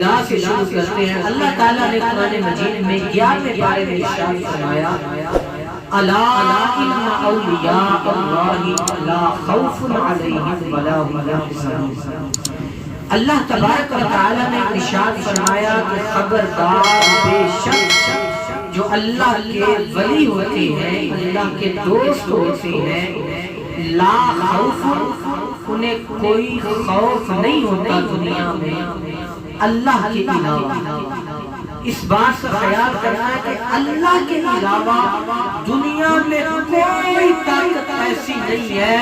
سے شروع کرتے ہیں۔ اللہ تعالیٰ نے قرآن مجید میں 11ویں پارے میں ارشاد فرمایا الا ان اولیاء اللہ لا خوف علیہم ولا هم یحزنون۔ اللہ تبارک و تعالیٰ نے ارشاد فرمایا کہ خبردار بے شک جو اللہ کے ولی ہوتے ہیں، اللہ کے دوست ہوتے ہیں، لا خوف انہیں کوئی خوف نہیں ہوتا دنیا میں اللہ کے علاوہ۔ اس بات کا خیال کرنا ہے کہ اللہ کے علاوہ دنیا میں کوئی طاقت ایسی نہیں ہے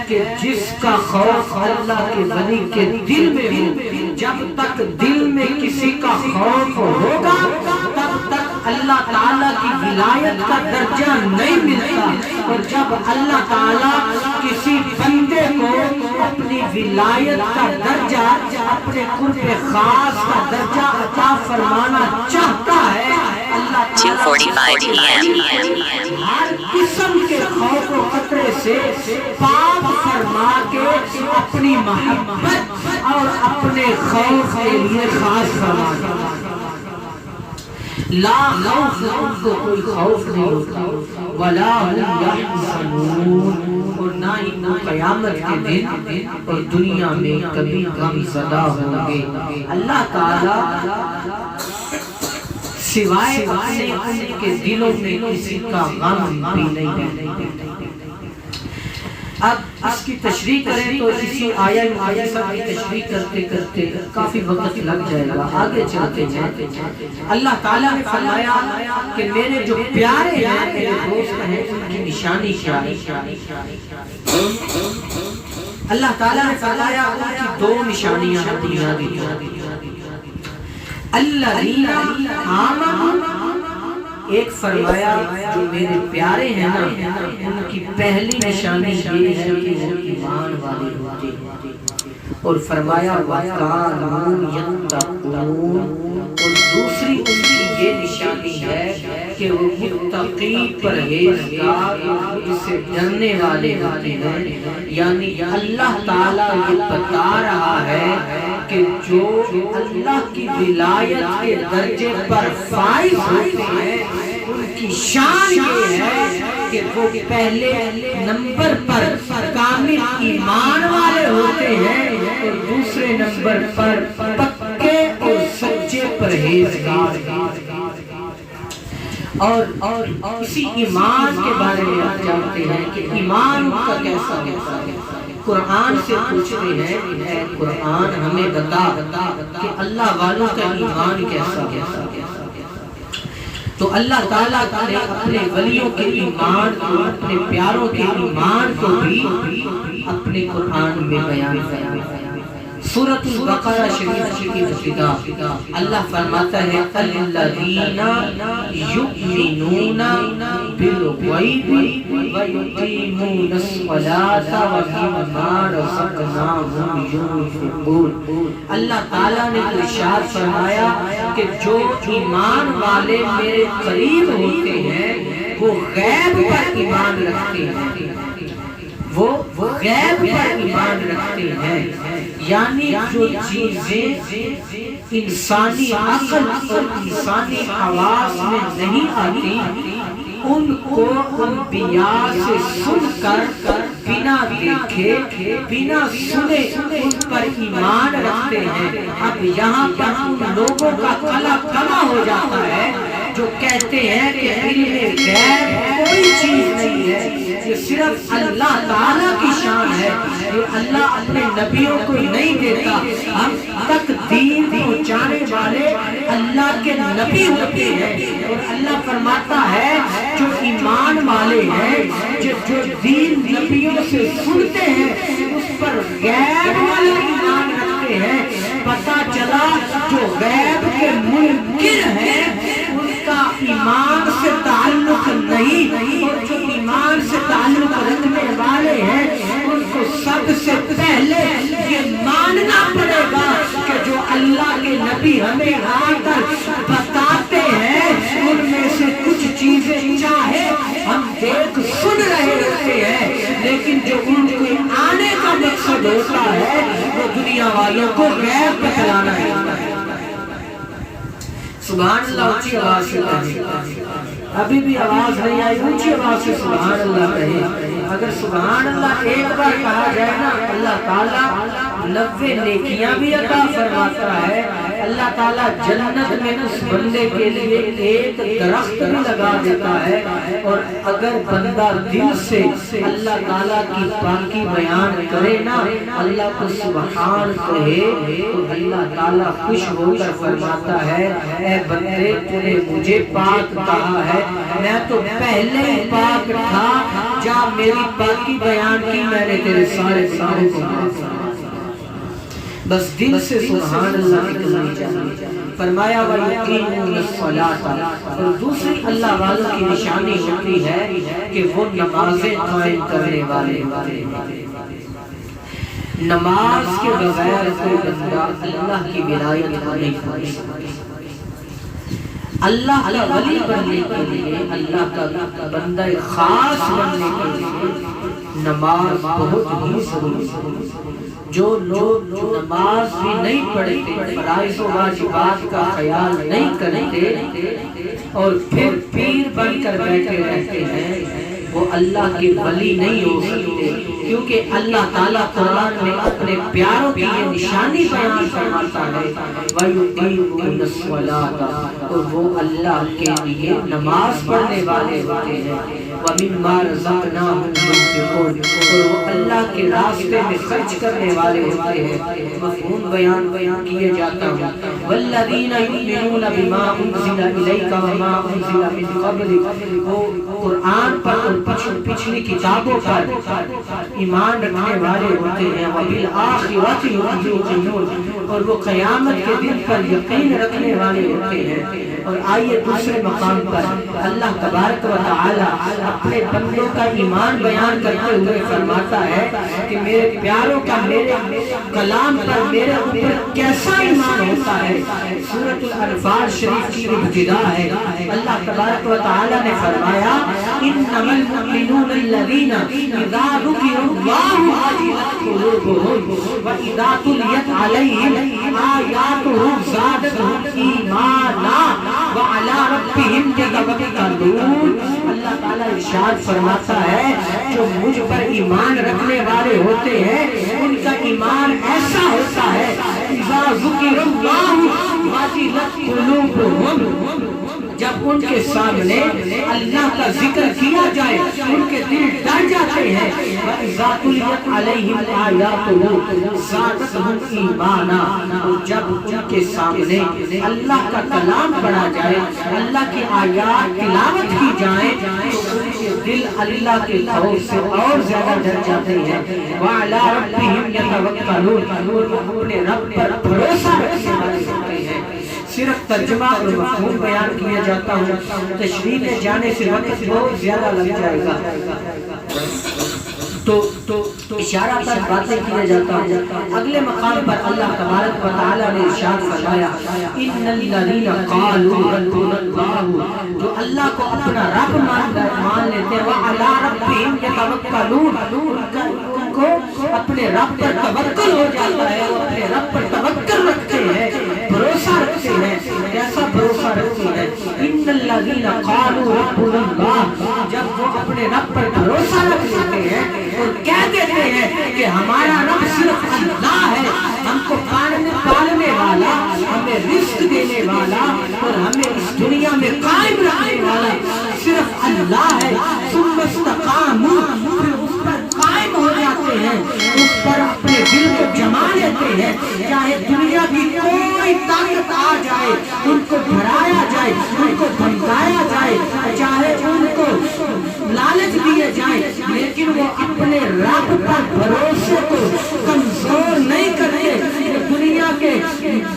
کہ جس کا خوف اللہ کے ولی کے دل میں ہو۔ جب تک دل میں کسی کا خوف ہوگا تب تک اللہ تعالیٰ کی ولایت کا درجہ نہیں ملتا، اور جب اللہ تعالیٰ کسی بندے کو اپنی ولایت کا درجہ، اپنے قرب خاص کا درجہ عطا فرمانا چاہتا ہے، اللہ تعالیٰ ہر قسم کے خوف و خطرے سے پاک فرما کے اپنی محبت اور اپنے خوف کے لیے خاص فرما کے لا خوف، ان کو کوئی خوف نہیں ہوتا، ولا هم یحزنون، اور نہ ہی وہ قیامت کے دن اور دنیا میں کبھی غم زدہ ہوں گے۔ اللہ تعالیٰ سوائے اپنے ان کے دلوں میں کسی کا غم بھی نہیں دیتا۔ اب اس کی تشریح کریں تو اسی آیت مقدسہ کی تشریح کرتے کرتے کافی وقت لگ جائے گا، آگے چلتے ہیں۔ اللہ تعالیٰ نے فرمایا کہ میرے جو پیارے ہیں، میرے دوست ہیں، ان کی نشانی کیا ہے؟ اللہ تعالیٰ نے فرمایا ان کی دو نشانیاں ہیں بنیادی طور پر۔ الذین آمنوا، ایک فرمایا جو میرے پیارے ہیں نا، ان کی پہلی نشانی یہ ہے کہ وہ ایمان والے ہوتے ہیں، اور فرمایا وَكَانُوا يَتَّقُونَ، اور دوسری ان کی یہ نشانی ہے کہ وہ متقی پرہیزگار سے ڈرنے والے ہوتے ہیں۔ یعنی اللہ تعالیٰ یہ بتا رہا ہے کہ جو اللہ کی ولایت کے درجے پر فائز ہوتے ہیں ان کی شان یہ ہے کہ وہ پہلے نمبر پر کامل ایمان والے ہوتے ہیں، اور دوسرے نمبر پر پکے اور سچے پرہیزگار۔ اور اسی ایمان کے بارے میں آپ جانتے ہیں کہ ایمان کا کیسا ہوتا ہے۔ قرآن سے پوچھتے ہیں اے قرآن ہمیں بتا کہ اللہ والوں کا ایمان کیسا ہے؟ تو اللہ تعالیٰ نے اپنے ولیوں کے ایمان کو، اپنے پیاروں کے ایمان کو بھی اپنے قرآن میں بیان کیا۔ سورۃ البقرہ شریف کی ابتدا اللہ فرماتا ہے الذین یؤمنون بالغیب ویقیمون الصلاۃ ومما رزقناہم ينفقون۔ اللہ تعالیٰ نے ارشاد فرمایا کہ جو ایمان والے میرے قریب ہوتے ہیں وہ غیب پر ایمان رکھتے ہیں، وہ غیب پر ایمان رکھتے ہیں، یعنی جو چیزیں انسانی عقل اور انسانی حواس میں نہیں آتی ان کو انبیاء سے سن کر بنا دیکھے بنا سنے ان پر ایمان رکھتے ہیں۔ اب یہاں پر ان لوگوں کا کلا کما ہو جاتا ہے جو کہتے ہیں کہ علم غیب کوئی چیز نہیں ہے، یہ صرف اللہ تعالیٰ کی شان ہے، یہ اللہ اپنے نبیوں کو نہیں دیتا۔ ہم تک دین پہنچانے والے اللہ کے نبی ہوتے ہیں، اور اللہ فرماتا ہے جو ایمان والے ہیں، جو دین نبیوں سے سنتے ہیں اس پر غیب والا ایمان رکھتے ہیں۔ پتہ چلا جو غیب کے منکر ہیں ان کا ایمان سے تعلق نہیں، اور جو ایمان سے تعلق رکھنے والے ہیں ان کو سب سے پہلے یہ ماننا پڑے گا کہ جو اللہ کے نبی ہمیں آ کر بتاتے ہیں ان میں سے کچھ چیزیں چاہے ہم دیکھ سن رہے ہوتے ہیں، لیکن جو ان کو آنے کا مقصد ہوتا ہے وہ دنیا والوں کو غیب بتلانا ہے۔ سبحان اللہ اونچی آواز سے کہیں، ابھی بھی آواز نہیں آئی، اونچی آواز سے سبحان اللہ کہیں۔ اگر سبحان اللہ ایک بار کہا جائے نا، اللہ تعالیٰ 90 نیکیاں بھی عطا فرماتا ہے۔ اللہ تعالیٰ جنت میں اس بندے کے لیے ایک درخت بھی لگا دیتا ہے، اور اگر بندہ دل سے اللہ تعالیٰ کی پاکی بیان کرے نا، اللہ کو سبحان کہے، تو اللہ تعالیٰ خوش ہو کر فرماتا ہے اے بندے تُو نے مجھے پاک کہا ہے، میں تو پہلے ہی پاک تھا، جا میری پاکی بیان کی، میں نے تیرے سارے گناہوں کو معاف کر دیا۔ بس دل سے سبحان اللہ نکلنی چاہیے۔ فرمایا وَيُقِيمُونَ الصَّلَاةَ، اور دوسری اللہ والوں کی نشانی ہوتی ہے کہ وہ نمازیں قائم کرنے والے۔ نماز کے بغیر کوئی بندہ اللہ کی ولایت کو نہیں پا سکتا۔ اللہ کا ولی بننے کے لیے، اللہ کا بندہ خاص بننے کے لیے نماز بہت ہی ضروری ہے۔ جو لوگ نماز بھی نہیں پڑھتے، فرائض و واجبات کا خیال نہیں کرتے، اور پھر پیر بن کر بیٹھے رہتے ہیں، وہ اللہ کے ولی نہیں ہو سکتے، کیونکہ اللہ تعالیٰ قرآن میں اپنے پیاروں کی یہ نشانی بیان فرماتا ہے وَيُقِيمُونَ الصَّلَاةَ، اور وہ اللہ کے لیے نماز پڑھنے والے ہوتے ہیں، وَمِمَّا رَزَقْنَاهُمْ يُنْفِقُونَ، اور وہ اللہ کے راستے میں خرچ کرنے والے ہوتے ہیں۔ مفہوم بیان کیے جاتا ہوں، وَالَّذِينَ يُؤْمِنُونَ بِمَا أُنزِلَ إِلَيْكَ وَمَا أُنزِلَ مِن قَبْلِكَ، وہ قرآن پر اور پچھلی کتابوں پر ایمان رکھنے والے ہوتے ہیں، وَبِالْآخِرَةِ هُمْ يُوقِنُونَ، اور وہ قیامت کے دن پر یقین رکھنے والے ہوتے ہیں۔ اور آئیے دوسرے مقام پر اللہ تبارک و تعالی اپنے بندوں کا ایمان بیان کرتے ہوئے فرماتا ہے کہ میرے پیاروں کا میرے کلام پر میرے اوپر کیسا ایمان ہوتا ہے۔ سورۃ الانفال شریف کی ابتدا ہے، اللہ تبارک و تعالی نے فرمایا انما المؤمنون الذین اذا ذکر اللہ وجلت قلوبهم واذا تلیت علیہم آیاتہ زادتہم ایمانا وعلی ربہم یتوکلون۔ اللہ تعالیٰ ارشاد فرماتا ہے جو مجھ پر ایمان رکھنے والے ہوتے ہیں ان کا ایمان ایسا ہوتا ہے اذا ذکر اللہ وجلت قلوبهم، جب ان کے سامنے اللہ کا ذکر کیا جائے ان کے دل ڈر جاتے ہیں، وَإِذَا تُلِيَتْ عَلَيْهِمْ آیَاتُهُ زَادَتْهُمْ ایمانا، اور جب ان کے سامنے اللہ کا کلام پڑھا جائے، اللہ کی آیات تلاوت کی جائیں، تو ان کے دل اللہ کے خوف سے اور زیادہ ڈر جاتے ہیں۔ وَعَلَىٰ رَبِّهِمْ يَتَوَکَّلُونَ، اور وہ اپنے رب پر بھروسہ رکھنے والے ہوتے ہیں۔ صرف ترجمہ اور مفہوم بیان کیا جاتا ہوں، تشریح میں جانے سے وقت بہت زیادہ لگ جائے گا، تو اشارہ پر باتیں کیا جاتا ہوں۔ اگلے مقام پر اللہ تبارک و تعالی نے ارشاد فرمایا ان الذین قالوا ربنا اللہ، جو اللہ کو اپنا رب مان لیتے ہیں، وعلی ربہم یتوکلون، ان کو اپنے رب پر توکل ہو جاتا ہے، وہ اپنے رب پر توکل رکھتے ہیں، بھروسہ رکھتے ہیں۔ کیسا بھروسہ رکھتے ہیں؟ ان الذین قالوا ربنا اللہ، جب وہ اپنے رب پر بھروسہ رکھ لیتے ہیں اور کہہ دیتے ہیں کہ ہمارا رب صرف اللہ ہے، ہم کو پالنے والا، ہمیں رزق دینے والا اور ہمیں اس دنیا میں قائم رکھنے والا صرف اللہ ہے، ثم استقاموا، پھر اس پر قائم ہو جاتے ہیں، اس پر اپنے دل کو جما لیتے ہیں، چاہے دنیا کی کوئی طاقت آ جائے، ان کو ڈرایا جائے، ان کو دھمکایا جائے، چاہے ان کو لالچ دیے جائے، لیکن وہ اپنے رب پر بھروسے کو کمزور نہیں کرتے، وہ دنیا کے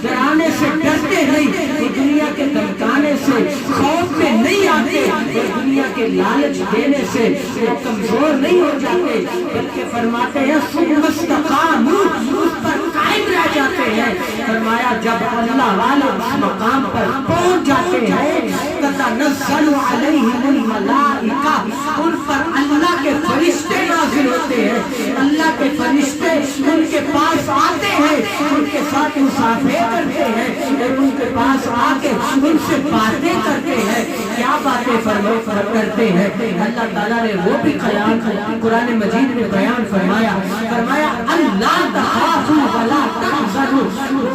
ڈرانے سے ڈرتے نہیں، وہ دنیا کے دھمکانے سے خوف میں نہیں آتے، وہ دنیا کے لالچ دینے سے وہ کمزور نہیں ہو جاتے، بلکہ فرماتے ہیں ثم استقاموا، اس پر قائم رہ جاتے ہیں۔ فرمایا جب اللہ والے اس مقام پر پہنچ جاتے ہیں تتنزل علیہم الملائکہ، ان پر اللہ کے فرشتے نازل ہوتے ہیں، اللہ کے فرشتے ان کے پاس آتے ہیں، ان کے ساتھ مصافحہ کرتے ہیں اور ان کے پاس آ کے ان سے باتیں کرتے ہیں. کیا باتیں کرتے ہیں؟ اللہ تعالیٰ نے وہ بھی قرآن مجید میں بیان فرمایا اللہ تخافوا ولا تحزنوا.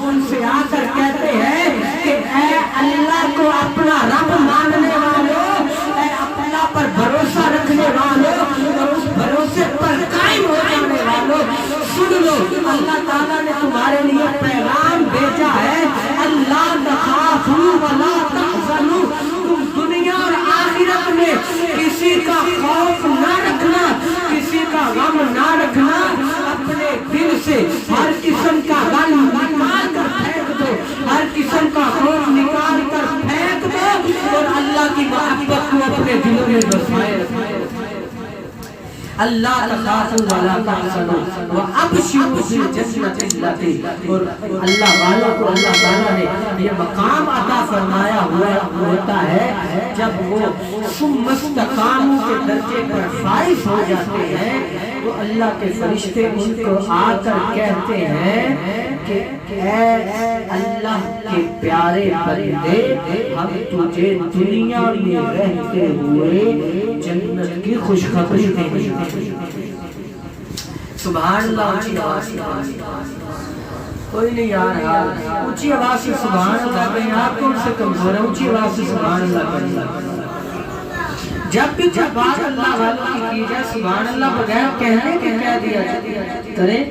ان سے آ کر کہتے ہیں کہ اے اللہ کو اپنا رب ماننے والوں، اے اللہ پر بھروسہ رکھنے والوں اور اس بھروسے پر قائم ہو جانے والوں، سن لو اللہ تعالیٰ نے تمہارے لیے پیغام بھیجا ہے اللہ تخافوا ولا تحزنوا. تم دنیا اور آخرت میں کسی کا خوف نہ رکھنا، کسی کا غم نہ رکھنا. اپنے دل سے ہر قسم کا غم نکال کر پھینک دو، ہر قسم کا خوف نکال کر پھینک دو اور اللہ کی محبت کو اپنے دلوں میں بسائے رکھو. اللہ تخافوا ولا تحزنوا وابشروا بالجنة التي. اور اللہ والوں کو اللہ تعالیٰ نے یہ مقام عطا فرمایا ہوتا ہے جب وہ ثم استقاموا کے درجے پر فائز ہو جاتے ہیں تو اللہ کے فرشتے ان کو آ کر کہتے ہیں کہ اے اللہ کے پیارے بندے، ہم تجھے دنیا میں رہتے ہوئے جنت کی خوشخبری دیں گے. سبحان اللہ. کوئی نہیں یار اونچی آواز سے سبحان اللہ. میں آپ کون سے کمزور ہے؟ اونچی آواز سے سبحان اللہ کریں. جب بھی کوئی بات اللہ والوں کی جائے سبحان اللہ بغیر کہنے کے کہہ دیا کریں.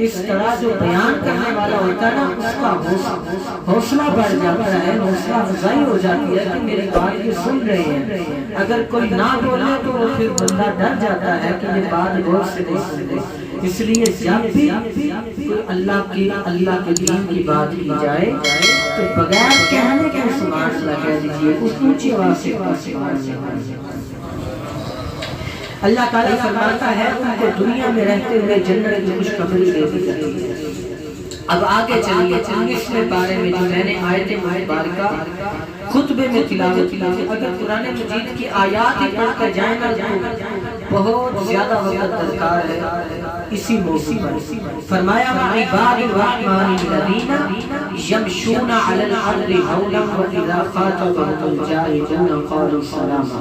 اس طرح جو بیان کرنے والا ہوتا ہے نا اس کا حوصلہ بڑھ جاتا ہے، حوصلہ افزائی ہو جاتی ہے کہ میری بات یہ سن رہے ہیں. اگر کوئی نہ بولے تو پھر بندہ ڈر جاتا ہے کہ یہ بات غور سے نہیں سن رہے. اس لیے جب بھی اللہ کے دین کی بات کی جائے تو بغیر کہنے کے سبحان اللہ کہہ دیجیے. اونچی آواز سے سبحان اللہ. اللہ تعالیٰ فرماتا ہے ان کو دنیا میں رہتے ہوئے جنت کی خوشخبری دے دی جاتی ہے. اب آگے چلیے 19ویں پارے میں جو میں نے آیت مبارکہ خطبے میں تلاوت کی. اگر قرآن مجید کی آیات ہی پڑھتے جائیں گا تو بہت زیادہ وقت درکار ہے. اسی موضوع پر فرمایا عباد الرحمن الذین یمشون علی الارض ہونا واذا خاطبهم الجاہلون قالوا سلاما.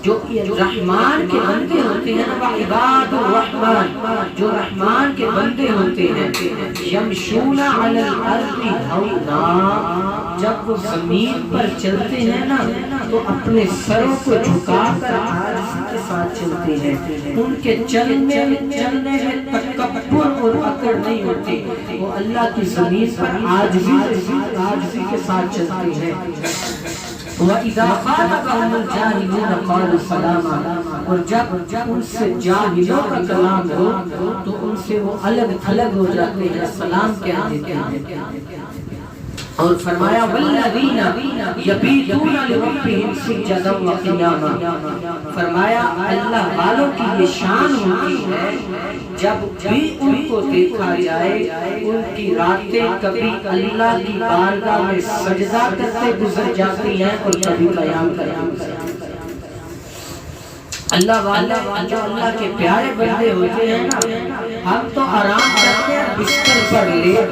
جو رحمان کے بندے ہوتے ہیں نا عباد الرحمن، جو رحمان کے بندے ہوتے ہیں یمشون علی الارض ہونا، جب وہ زمین پر چلتے ہیں نا تو اپنے سروں کو جھکا کر عاجزی کے ساتھ چلتے ہیں. ان کے چلنے میں تکبر اور اکڑ نہیں ہوتی، وہ اللہ کی زمین پر عاجزی کے ساتھ چلتے ہیں. وَإِذَا خَاطَبَهُمُ الْجَاهِلُونَ قَالُوا سَلَامًا. اور جب ان سے جاہلوں کا کلام ہو تو ان سے وہ الگ ہو جاتے ہیں، سلام کہہ دیتے ہیں. اور فرمایا وَالَّذِينَ يَبِيتُونَ لِرَبِّهِمْ سُجَّدًا وَقِيَامًا. فرمایا اللہ والوں کی یہ شان ہوتی ہے جب بھی ان کو دیکھا جائے ان کی راتیں کبھی اللہ کی بارگاہ میں سجدہ کرتے گزر جاتی ہیں اور کبھی قیام کرتے. اللہ والے جو اللہ کے پیارے بندے ہوتے ہیں نا، ہم تو آرام کرتے ہیں بستر پر لیٹ.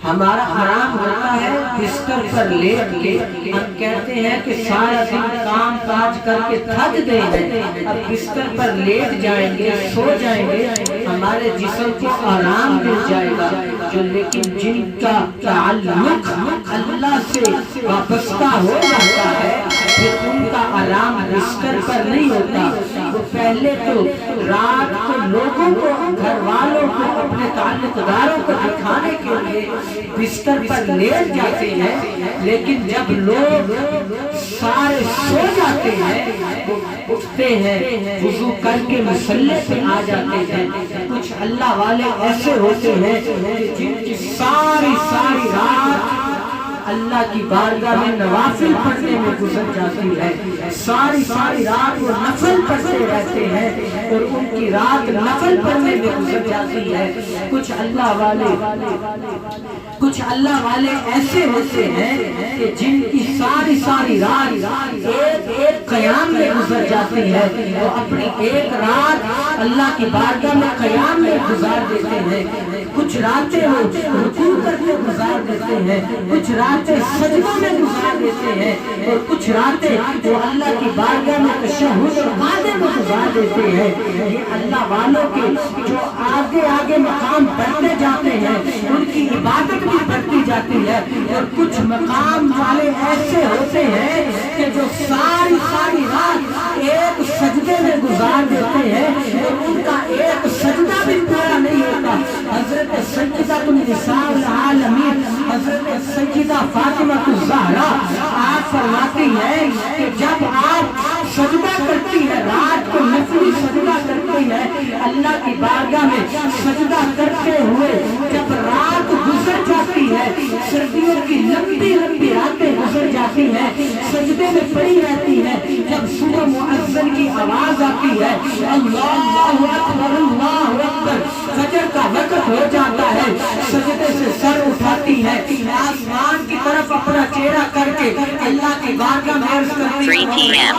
ہمارا آرام ہوتا ہے بستر پر لیٹ کے. ہم کہتے ہیں کہ سارا دن کام کاج کر کے تھک گئے ہیں، اب بستر پر لیٹ جائیں گے، سو جائیں گے، ہمارے جسم کو آرام مل جائے گا. جو لیکن جن کا تعلق اللہ سے وابستہ ہو جاتا ہے پھر ان کا آرام بستر پر نہیں ہوتا. وہ پہلے تو رات کو لوگوں کو، گھر والوں کو، اپنے تعلق داروں کو دکھانے کے لیے بستر پر لیٹ جاتے ہیں، لیکن جب لوگ سارے سو جاتے ہیں وہ اٹھتے ہیں، وضو کر کے مصلی پہ آ جاتے ہیں. کچھ اللہ والے ایسے ہوتے ہیں جن کی ساری رات اللہ کی بارگاہ میں نوافل پڑھنے میں گزر جاتی ہے. ساری رات وہ نفل پڑھتے رہتے ہیں اور ان کی رات نفل پڑھنے میں گزر جاتی ہے. کچھ اللہ والے ایسے ہوتے ہیں کہ جن کی ساری رات ایک قیام میں گزر جاتی ہے. وہ اپنی ایک رات اللہ کی بارگاہ میں قیام میں گزار دیتے ہیں. کچھ راتیں وہ رکوع کر کے گزار دیتے ہیں، کچھ راتیں سجدوں میں گزار دیتے ہیں، اور کچھ راتیں وہ اللہ کی بارگاہ میں تشہد اور وعدے میں گزار دیتے ہیں۔ یہ اللہ والوں کے جو آگے آگے مقام بڑھتے جاتے ہیں ان کی عبادت بھی بڑھتی جاتی ہے، اور کچھ مقام والے ایسے ہوتے ہیں کہ جو ساری رات ایک سجدے میں گزار دیتے ہیں اور ان کا ایک سجدہ بھی پورا نہیں ہوتا۔ حضرت سیدہ النساء العالمین حضرت سیدہ فاطمہ الزہرا آپ فرماتی ہے کہ جب آپ سجدہ کرتی ہے، رات کو نفلی سجدہ کرتی ہے اللہ کی بارگاہ میں، سجدہ کرتے ہوئے جب رات گزر جاتی ہے، سردیوں کی لمبی لمبی راتیں گزر جاتی ہیں، سجدے میں پڑی رہتی ہے، جب صبح مؤذن کی آواز آتی ہے اللہ اکبر اللہ اکبر، فجر کا وقت ہو جاتا ہے، سجدے سے سر اٹھاتی ہے، آسمان کی طرف اپنا چہرہ کر کے اللہ کی بارگاہ میں عرض کرتی ہے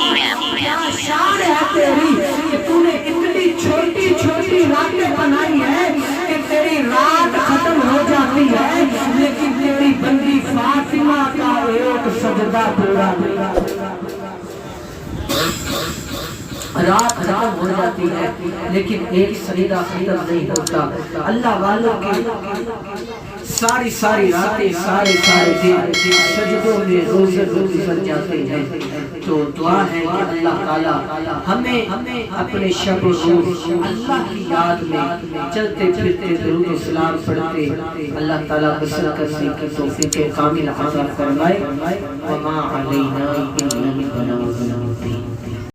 کیا شان ہے تیری کہ تو نے اتنی چھوٹی چھوٹی راتیں بنائی ہے کہ تیری رات ختم ہو جاتی ہے لیکن تیری بندی فاطمہ کا ایک سجدہ پورا رات ختم ہو جاتی ہے لیکن ایک سجدہ ختم نہیں ہوتا۔ اللہ والوں کی ساری راتیں سارے دن سجدوں میں روزے گزر جاتے ہیں۔ تو دعا ہے کہ اللہ تعالی ہمیں اپنے شب و روز اللہ کی یاد میں چلتے پھرتے درود و سلام پڑھتے اللہ تعالی بسر کرنے کی توفیق کامل عطا فرمائے۔ وما علینا الا البلاغ۔